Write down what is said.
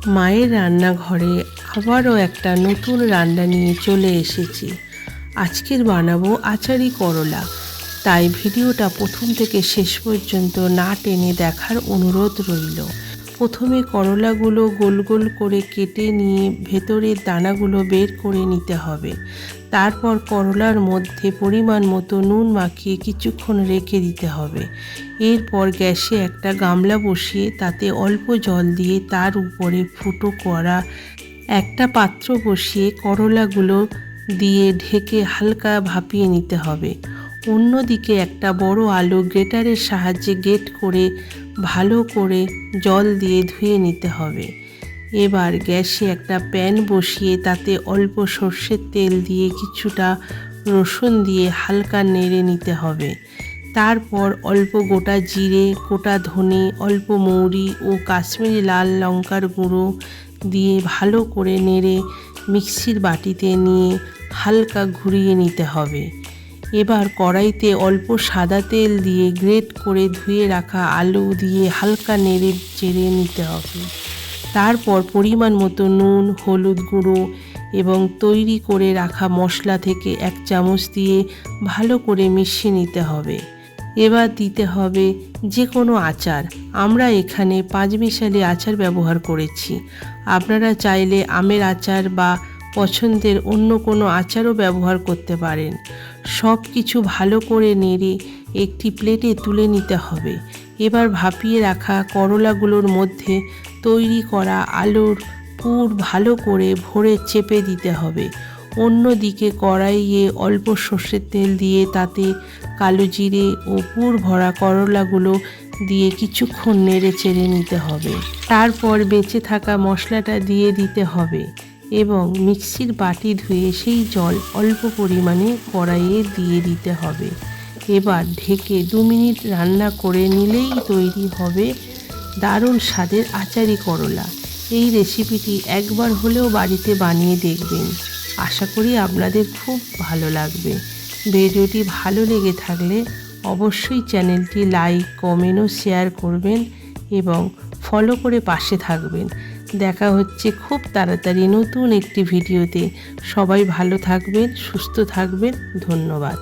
মায়ের রান্নাঘরে আবারও একটা নতুন রান্না নিয়ে চলে এসেছি। আজকের বানাবো আচারি করলা। তাই ভিডিওটা প্রথম থেকে শেষ পর্যন্ত না টেনে দেখার অনুরোধ রইল। প্রথমে করলাগুলো গোল গোল করে কেটে নিয়ে ভেতরের দানাগুলো বের করে নিতে হবে। তারপর করলার মধ্যে পরিমাণ মতো নুন মাখিয়ে কিছুক্ষণ রেখে দিতে হবে। এরপর গ্যাসে একটা গামলা বসিয়ে তাতে অল্প জল দিয়ে তার উপরে ফুটো করা একটা পাত্র বসিয়ে করলাগুলো দিয়ে ঢেকে হালকা ভাপিয়ে নিতে হবে। অন্যদিকে একটা বড় আলু গ্রেটারের সাহায্যে গ্রেট করে ভালো করে জল দিয়ে ধুয়ে নিতে হবে। এবার গ্যাসে একটা প্যান বসিয়ে তাতে অল্প সর্ষের তেল দিয়ে কিছুটা রসুন দিয়ে হালকা নেড়ে নিতে হবে। তারপর অল্প গোটা জিরে, গোটা ধনে, অল্প মৌরি ও কাশ্মীরি লাল লঙ্কার গুঁড়ো দিয়ে ভালো করে নেড়ে মিক্সির বাটিতে নিয়ে হালকা ঘুরিয়ে নিতে হবে। এবার কড়াইতে অল্প সাদা তেল দিয়ে গ্রেট করে ধুয়ে রাখা আলু দিয়ে হালকা নেড়ে চেড়ে নিতে হবে। তারপর পরিমাণ মতো নুন, হলুদ গুঁড়ো এবং তৈরি করে রাখা মশলা থেকে 1 চামচ দিয়ে ভালো করে মিশিয়ে নিতে হবে। এবার দিতে হবে যে কোনো আচার। আমরা এখানে 5 মিশালি আচার ব্যবহার করেছি। আপনারা চাইলে আমের আচার বা পছন্দের অন্য কোনো আচারও ব্যবহার করতে পারেন। সব কিছু ভালো করে নেড়ে একটি প্লেটে তুলে নিতে হবে। এবার ভাপিয়ে রাখা করলাগুলোর মধ্যে তৈরি করা আলুর পুর ভালো করে ভরে চেপে দিতে হবে। অন্যদিকে কড়াইয়ে অল্প সর্ষের তেল দিয়ে তাতে কালো জিরে ও পুর ভরা করলাগুলো দিয়ে কিছুক্ষণ নেড়ে চেড়ে নিতে হবে। তারপর বেঁচে থাকা মশলাটা দিয়ে দিতে হবে এবং মিক্সির বাটি ধুয়ে সেই জল অল্প পরিমাণে কড়াইয়ে দিয়ে দিতে হবে। এবার ঢেকে 2 মিনিট রান্না করে নিলেই তৈরি হবে দারুণ স্বাদের আচারি করলা। এই রেসিপিটি একবার হলেও বাড়িতে বানিয়ে দেখবেন। আশা করি আপনাদের খুব ভালো লাগবে। ভিডিওটি ভালো লেগে থাকলে অবশ্যই চ্যানেলটি লাইক, কমেন্ট ও শেয়ার করবেন এবং ফলো করে পাশে থাকবেন। দেখা হচ্ছে খুব তাড়াতাড়ি নতুন একটি ভিডিওতে। সবাই ভালো থাকবেন, সুস্থ থাকবেন। ধন্যবাদ।